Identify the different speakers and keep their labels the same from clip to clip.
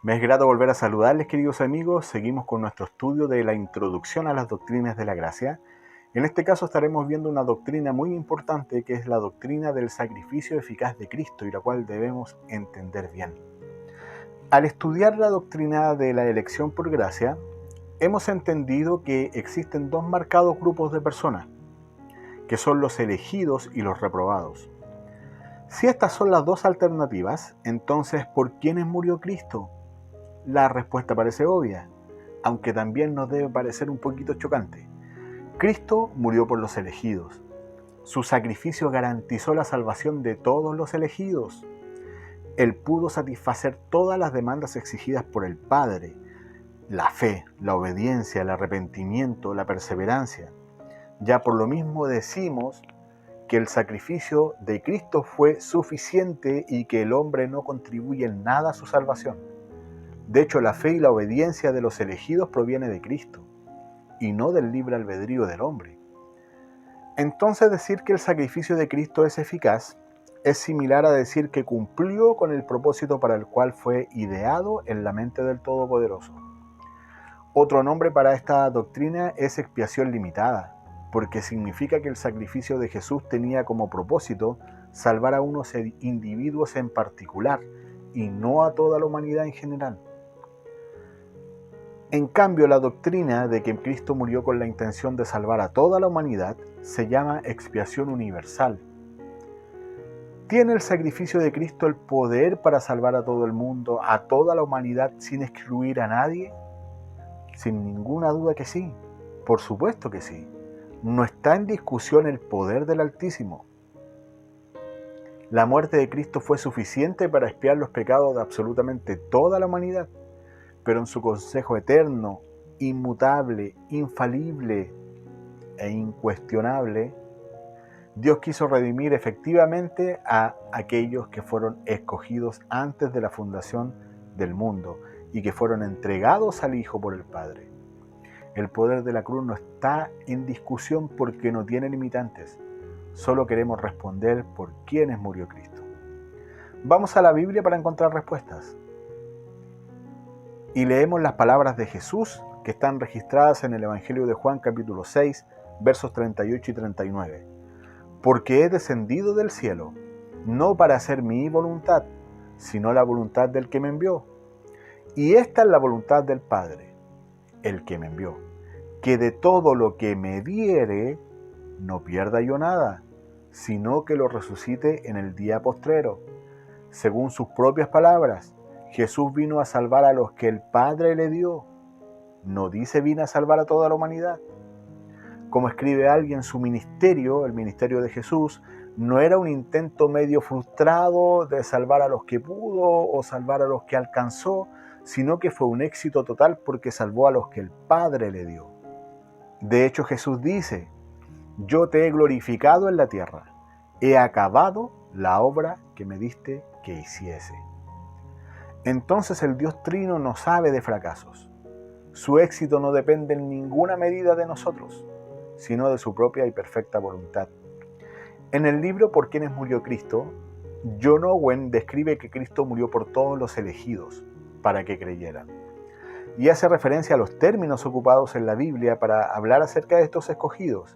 Speaker 1: Me es grato volver a saludarles, queridos amigos. Seguimos con nuestro estudio de la introducción a las doctrinas de la gracia. En este caso estaremos viendo una doctrina muy importante que es la doctrina del sacrificio eficaz de Cristo y la cual debemos entender bien. Al estudiar la doctrina de la elección por gracia, hemos entendido que existen dos marcados grupos de personas, que son los elegidos y los reprobados. Si estas son las dos alternativas, entonces ¿por quiénes murió Cristo? La respuesta parece obvia, aunque también nos debe parecer un poquito chocante. Cristo murió por los elegidos. Su sacrificio garantizó la salvación de todos los elegidos. Él pudo satisfacer todas las demandas exigidas por el Padre: la fe, la obediencia, el arrepentimiento, la perseverancia. Ya por lo mismo decimos que el sacrificio de Cristo fue suficiente y que el hombre no contribuye en nada a su salvación. De hecho, la fe y la obediencia de los elegidos proviene de Cristo y no del libre albedrío del hombre. Entonces, decir que el sacrificio de Cristo es eficaz es similar a decir que cumplió con el propósito para el cual fue ideado en la mente del Todopoderoso. Otro nombre para esta doctrina es expiación limitada, porque significa que el sacrificio de Jesús tenía como propósito salvar a unos individuos en particular y no a toda la humanidad en general. En cambio, la doctrina de que Cristo murió con la intención de salvar a toda la humanidad se llama expiación universal. ¿Tiene el sacrificio de Cristo el poder para salvar a todo el mundo, a toda la humanidad, sin excluir a nadie? Sin ninguna duda que sí, por supuesto que sí. No está en discusión el poder del Altísimo. La muerte de Cristo fue suficiente para expiar los pecados de absolutamente toda la humanidad, pero en su consejo eterno, inmutable, infalible e incuestionable, Dios quiso redimir efectivamente a aquellos que fueron escogidos antes de la fundación del mundo y que fueron entregados al Hijo por el Padre. El poder de la cruz no está en discusión porque no tiene limitantes. Solo queremos responder por quiénes murió Cristo. Vamos a la Biblia para encontrar respuestas. Y leemos las palabras de Jesús que están registradas en el Evangelio de Juan capítulo 6, versos 38 y 39. Porque he descendido del cielo, no para hacer mi voluntad, sino la voluntad del que me envió. Y esta es la voluntad del Padre, el que me envió, que de todo lo que me diere, no pierda yo nada, sino que lo resucite en el día postrero. Según sus propias palabras, Jesús vino a salvar a los que el Padre le dio. No dice vino a salvar a toda la humanidad. Como escribe alguien, su ministerio, el ministerio de Jesús, no era un intento medio frustrado de salvar a los que pudo o salvar a los que alcanzó, sino que fue un éxito total porque salvó a los que el Padre le dio. De hecho, Jesús dice: yo te he glorificado en la tierra, he acabado la obra que me diste que hiciese. Entonces el Dios Trino no sabe de fracasos. Su éxito no depende en ninguna medida de nosotros, sino de su propia y perfecta voluntad. En el libro Por quienes murió Cristo, John Owen describe que Cristo murió por todos los elegidos, para que creyeran. Y hace referencia a los términos ocupados en la Biblia para hablar acerca de estos escogidos.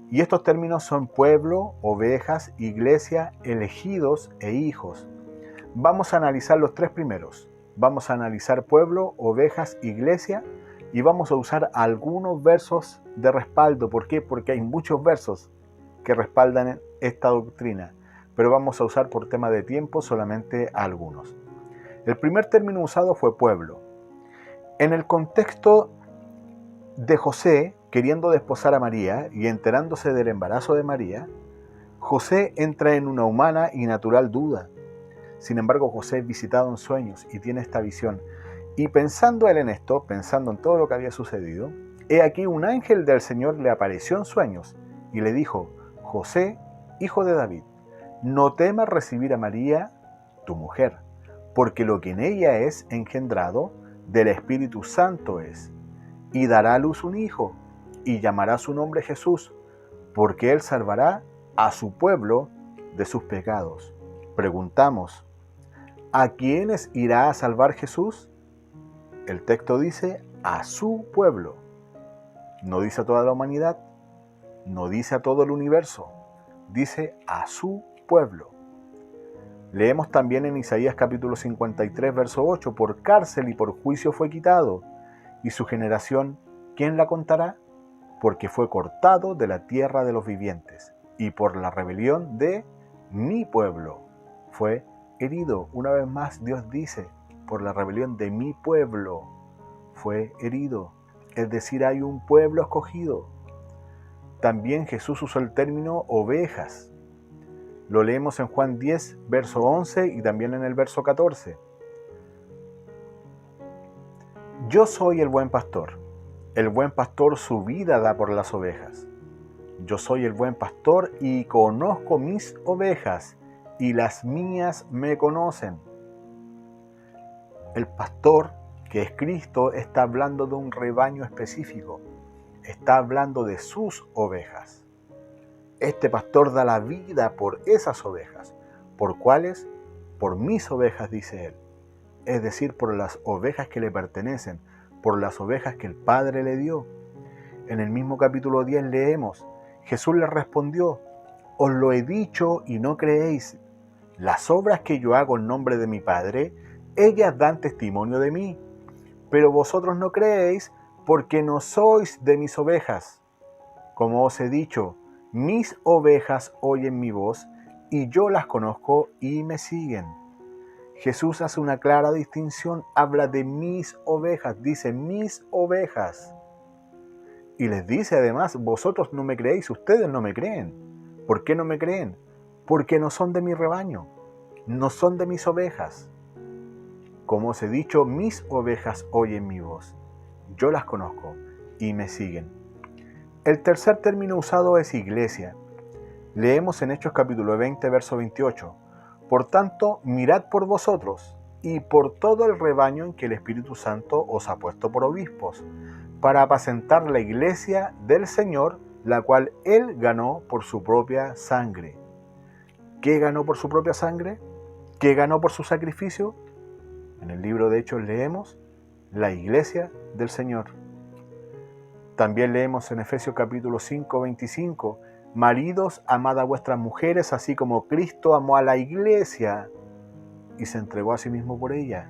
Speaker 1: Y estos términos son pueblo, ovejas, iglesia, elegidos e hijos. Vamos a analizar los tres primeros. Vamos a analizar pueblo, ovejas, iglesia, y vamos a usar algunos versos de respaldo. ¿Por qué? Porque hay muchos versos que respaldan esta doctrina, pero vamos a usar por tema de tiempo solamente algunos. El primer término usado fue pueblo. En el contexto de José queriendo desposar a María y enterándose del embarazo de María, José entra en una humana y natural duda. Sin embargo, José es visitado en sueños y tiene esta visión. Y pensando él en esto, pensando en todo lo que había sucedido, he aquí un ángel del Señor le apareció en sueños y le dijo: José, hijo de David, no temas recibir a María, tu mujer, porque lo que en ella es engendrado del Espíritu Santo es, y dará a luz un hijo, y llamará su nombre Jesús, porque él salvará a su pueblo de sus pecados. Preguntamos: ¿a quiénes irá a salvar Jesús? El texto dice a su pueblo. No dice a toda la humanidad, no dice a todo el universo, dice a su pueblo. Leemos también en Isaías capítulo 53, verso 8, por cárcel y por juicio fue quitado, y su generación, ¿quién la contará? Porque fue cortado de la tierra de los vivientes, y por la rebelión de mi pueblo fue herido. Una vez más Dios dice, por la rebelión de mi pueblo fue herido. Es decir, hay un pueblo escogido. También Jesús usó el término ovejas. Lo leemos en Juan 10, verso 11 y también en el verso 14. Yo soy el buen pastor. El buen pastor su vida da por las ovejas. Yo soy el buen pastor y conozco mis ovejas, y las mías me conocen. El pastor, que es Cristo, está hablando de un rebaño específico. Está hablando de sus ovejas. Este pastor da la vida por esas ovejas. ¿Por cuáles? Por mis ovejas, dice él. Es decir, por las ovejas que le pertenecen, por las ovejas que el Padre le dio. En el mismo capítulo 10 leemos, Jesús les respondió, os lo he dicho y no creéis. Las obras que yo hago en nombre de mi Padre, ellas dan testimonio de mí. Pero vosotros no creéis porque no sois de mis ovejas. Como os he dicho, mis ovejas oyen mi voz y yo las conozco y me siguen. Jesús hace una clara distinción, habla de mis ovejas, dice mis ovejas. Y les dice además, vosotros no me creéis, ustedes no me creen. ¿Por qué no me creen? Porque no son de mi rebaño, no son de mis ovejas. Como os he dicho, mis ovejas oyen mi voz, yo las conozco y me siguen. El tercer término usado es iglesia. Leemos en Hechos capítulo 20, verso 28. Por tanto, mirad por vosotros y por todo el rebaño en que el Espíritu Santo os ha puesto por obispos, para apacentar la iglesia del Señor, la cual Él ganó por su propia sangre. ¿Qué ganó por su propia sangre? ¿Qué ganó por su sacrificio? En el libro de Hechos leemos la iglesia del Señor. También leemos en Efesios capítulo 5, 25, maridos, amad a vuestras mujeres, así como Cristo amó a la iglesia y se entregó a sí mismo por ella.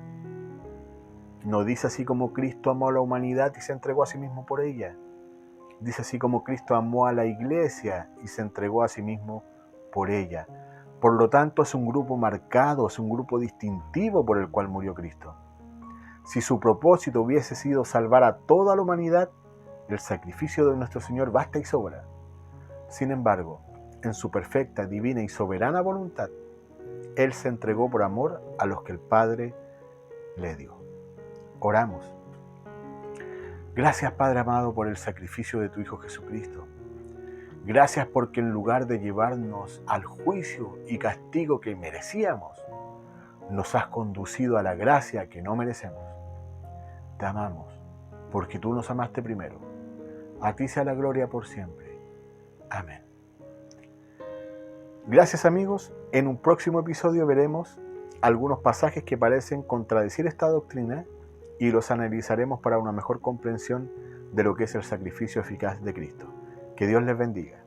Speaker 1: No dice así como Cristo amó a la humanidad y se entregó a sí mismo por ella. Dice así como Cristo amó a la iglesia y se entregó a sí mismo por ella. Por lo tanto, es un grupo marcado, es un grupo distintivo por el cual murió Cristo. Si su propósito hubiese sido salvar a toda la humanidad, el sacrificio de nuestro Señor basta y sobra. Sin embargo, en su perfecta, divina y soberana voluntad, Él se entregó por amor a los que el Padre le dio. Oramos. Gracias, Padre amado, por el sacrificio de tu Hijo Jesucristo. Gracias porque en lugar de llevarnos al juicio y castigo que merecíamos, nos has conducido a la gracia que no merecemos. Te amamos, porque tú nos amaste primero. A ti sea la gloria por siempre. Amén. Gracias, amigos. En un próximo episodio veremos algunos pasajes que parecen contradecir esta doctrina y los analizaremos para una mejor comprensión de lo que es el sacrificio eficaz de Cristo. Que Dios les bendiga.